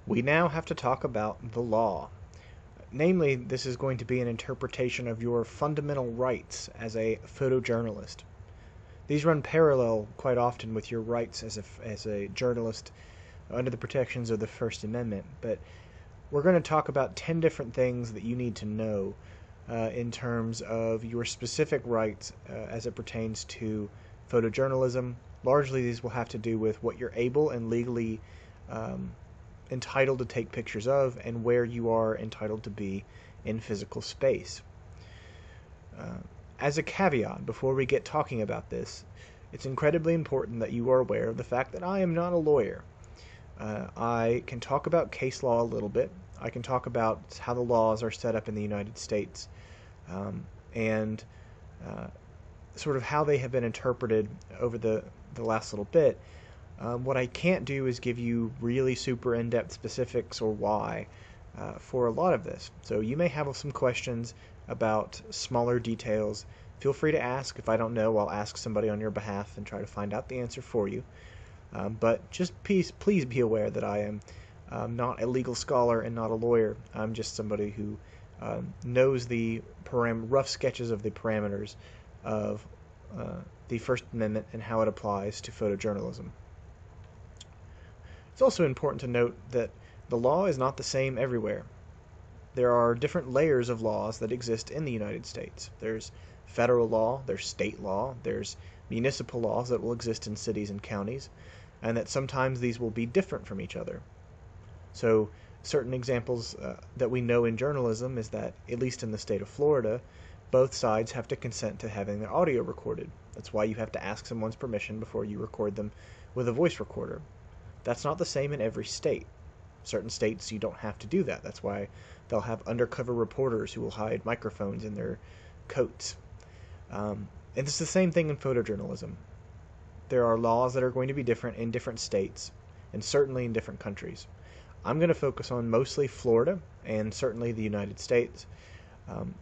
We now have to talk about the law. Namely, this is going to be an interpretation of your fundamental rights as a photojournalist. These run parallel quite often with your rights as a journalist under the protections of the First Amendment, but we're going to talk about 10 different things that you need to know in terms of your specific rights as it pertains to photojournalism. Largely, these will have to do with what you're able and legally entitled to take pictures of and where you are entitled to be in physical space. As a caveat, before we get talking about this, it's incredibly important that you are aware of the fact that I am not a lawyer. I can talk about case law a little bit. I can talk about how the laws are set up in the United States and sort of how they have been interpreted over the last little bit. What I can't do is give you really super in-depth specifics or why for a lot of this. So you may have some questions about smaller details. Feel free to ask. If I don't know, I'll ask somebody on your behalf and try to find out the answer for you. But just please be aware that I am not a legal scholar and not a lawyer. I'm just somebody who knows the rough sketches of the parameters of the First Amendment and how it applies to photojournalism. It's also important to note that the law is not the same everywhere. There are different layers of laws that exist in the United States. There's federal law, there's state law, there's municipal laws that will exist in cities and counties, and that sometimes these will be different from each other. So certain examples that we know in journalism is that, at least in the state of Florida, both sides have to consent to having their audio recorded. That's why you have to ask someone's permission before you record them with a voice recorder. That's not the same in every state. Certain states you don't have to do that. That's why they'll have undercover reporters who will hide microphones in their coats. And it's the same thing in photojournalism. There are laws that are going to be different in different states and certainly in different countries. I'm going to focus on mostly Florida and certainly the United States.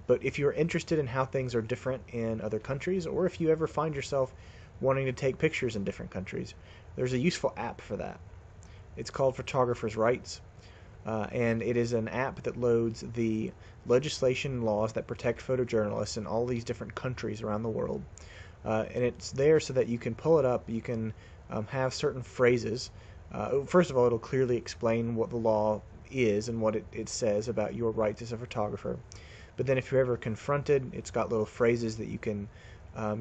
But if you're interested in how things are different in other countries, or if you ever find yourself wanting to take pictures in different countries, there's a useful app for that. It's called Photographer's Rights, and it is an app that loads the legislation and laws that protect photojournalists in all these different countries around the world. And it's there so that you can pull it up, you can have certain phrases. First of all, it'll clearly explain what the law is and what it says about your rights as a photographer. But then if you're ever confronted, it's got little phrases that you can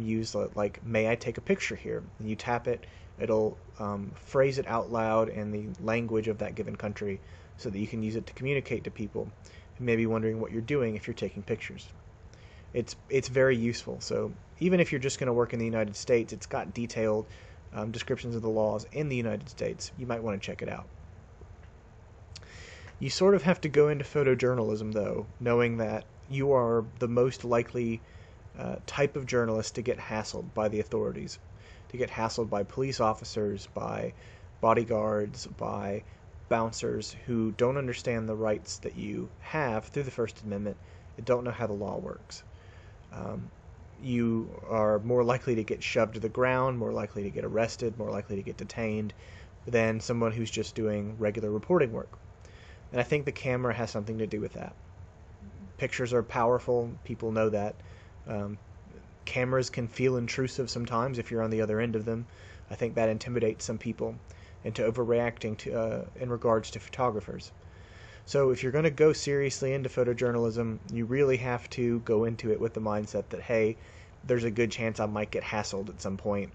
use, like, may I take a picture here? And you tap it, it'll phrase it out loud in the language of that given country so that you can use it to communicate to people who may be wondering what you're doing if you're taking pictures. It's very useful. So even if you're just going to work in the United States, it's got detailed descriptions of the laws in the United States. You might want to check it out. You sort of have to go into photojournalism, though, knowing that you are the most likely type of journalist to get hassled by the authorities, to get hassled by police officers, by bodyguards, by bouncers who don't understand the rights that you have through the First Amendment and don't know how the law works. You are more likely to get shoved to the ground, more likely to get arrested, more likely to get detained than someone who's just doing regular reporting work. And I think the camera has something to do with that. Pictures are powerful, people know that. Cameras can feel intrusive sometimes if you're on the other end of them. I think that intimidates some people into overreacting to in regards to photographers. So if you're going to go seriously into photojournalism, you really have to go into it with the mindset that, hey, there's a good chance I might get hassled at some point.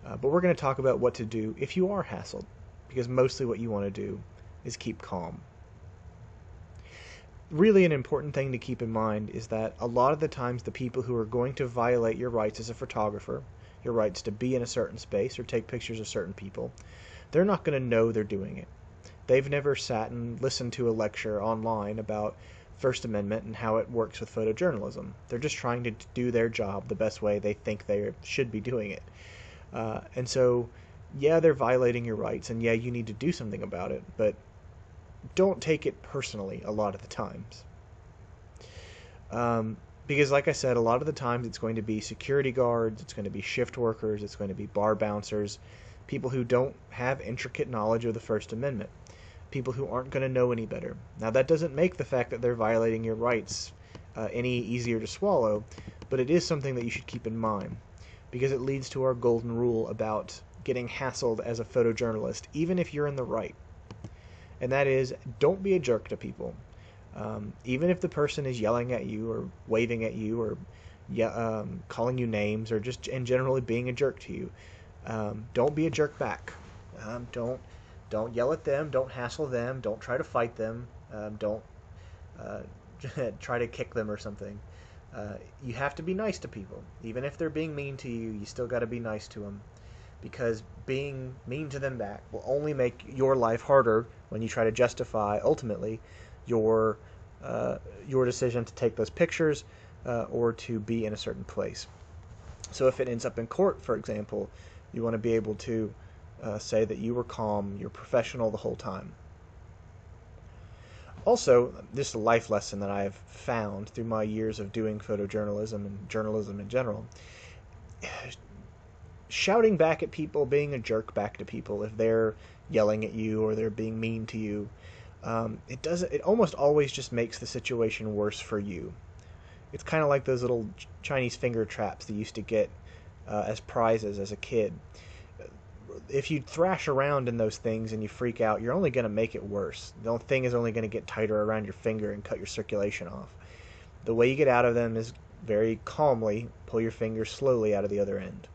But we're going to talk about what to do if you are hassled, because mostly what you want to do is keep calm. Really an important thing to keep in mind is that a lot of the times the people who are going to violate your rights as a photographer, your rights to be in a certain space or take pictures of certain people, they're not going to know they're doing it. They've never sat and listened to a lecture online about First Amendment and how it works with photojournalism. They're just trying to do their job the best way they think they should be doing it. And so, yeah, they're violating your rights, and yeah, you need to do something about it, but don't take it personally a lot of the times. Because like I said, a lot of the times it's going to be security guards, it's going to be shift workers, it's going to be bar bouncers, people who don't have intricate knowledge of the First Amendment. people who aren't going to know any better. Now, that doesn't make the fact that they're violating your rights any easier to swallow, but it is something that you should keep in mind, because it leads to our golden rule about getting hassled as a photojournalist, even if you're in the right. And that is, don't be a jerk to people. Even if the person is yelling at you or waving at you or calling you names or just in generally being a jerk to you, don't be a jerk back. Don't yell at them. Don't hassle them. Don't try to fight them. Don't try to kick them or something. You have to be nice to people. Even if they're being mean to you, you still got to be nice to them, because being mean to them back will only make your life harder when you try to justify, ultimately, your decision to take those pictures or to be in a certain place. So if it ends up in court, for example, you want to be able to say that you were calm, you're professional the whole time. Also, this is a life lesson that I've found through my years of doing photojournalism and journalism in general. Shouting back at people, being a jerk back to people if they're yelling at you or they're being mean to you, it almost always just makes the situation worse for you. It's kind of like those little Chinese finger traps that you used to get as prizes as a kid. If you thrash around in those things and you freak out, you're only going to make it worse. The thing is only going to get tighter around your finger and cut your circulation off. The way you get out of them is very calmly pull your finger slowly out of the other end.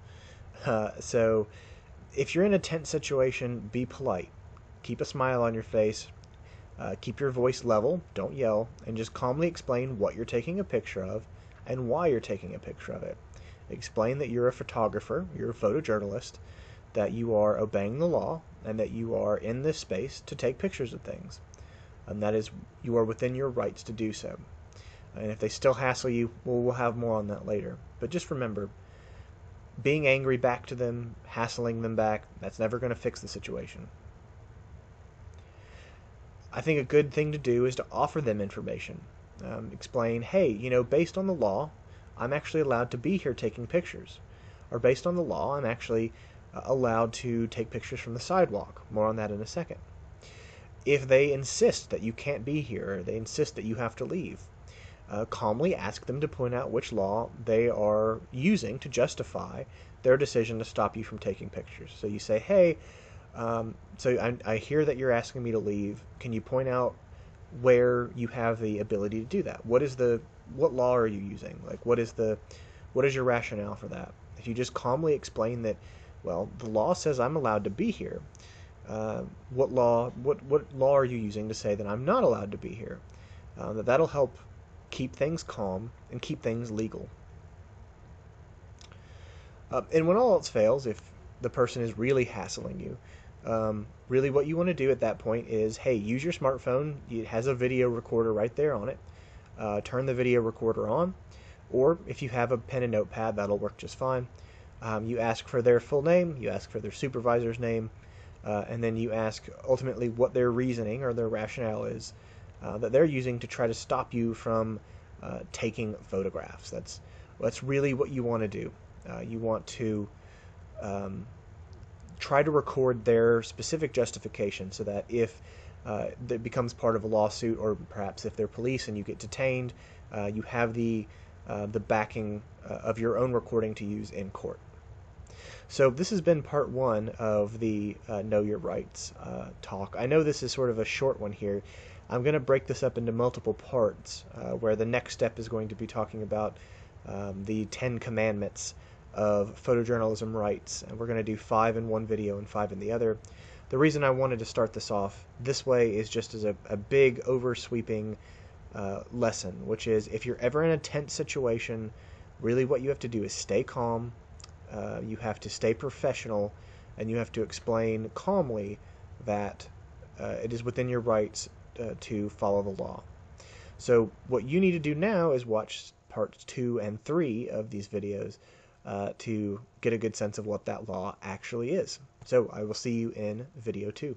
So if you're in a tense situation, be polite. Keep a smile on your face. Keep your voice level. Don't yell. And just calmly explain what you're taking a picture of and why you're taking a picture of it. Explain that you're a photographer, you're a photojournalist, that you are obeying the law, and that you are in this space to take pictures of things. And that is, you are within your rights to do so. And if they still hassle you, well, we'll have more on that later. But just remember, being angry back to them, hassling them back, that's never going to fix the situation. I think a good thing to do is to offer them information. Explain, hey, based on the law, I'm actually allowed to be here taking pictures. Or based on the law, I'm actually allowed to take pictures from the sidewalk. More on that in a second. If they insist that you can't be here, or they insist that you have to leave, calmly ask them to point out which law they are using to justify their decision to stop you from taking pictures. So you say, hey, so I hear that you're asking me to leave. Can you point out where you have the ability to do that? What law are you using? Like, what is your rationale for that? If you just calmly explain that, well, the law says I'm allowed to be here. What law are you using to say that I'm not allowed to be here? That'll help keep things calm and keep things legal. And when all else fails, if the person is really hassling you, really what you want to do at that point is, hey, use your smartphone. It has a video recorder right there on it. Turn the video recorder on, or if you have a pen and notepad, that'll work just fine. You ask for their full name, you ask for their supervisor's name, and then you ask ultimately what their reasoning or their rationale is that they're using to try to stop you from taking photographs. That's really what you want to do. You want to try to record their specific justification so that if that becomes part of a lawsuit, or perhaps if they're police and you get detained, you have the backing of your own recording to use in court. So this has been part one of the Know Your Rights talk. I know this is sort of a short one here. I'm going to break this up into multiple parts, where the next step is going to be talking about the 10 commandments of photojournalism rights, and we're going to do 5 in one video and 5 in the other. The reason I wanted to start this off this way is just as a big oversweeping lesson, which is if you're ever in a tense situation, really what you have to do is stay calm, you have to stay professional, and you have to explain calmly that it is within your rights to follow the law. So what you need to do now is watch parts 2 and 3 of these videos to get a good sense of what that law actually is. So I will see you in video 2.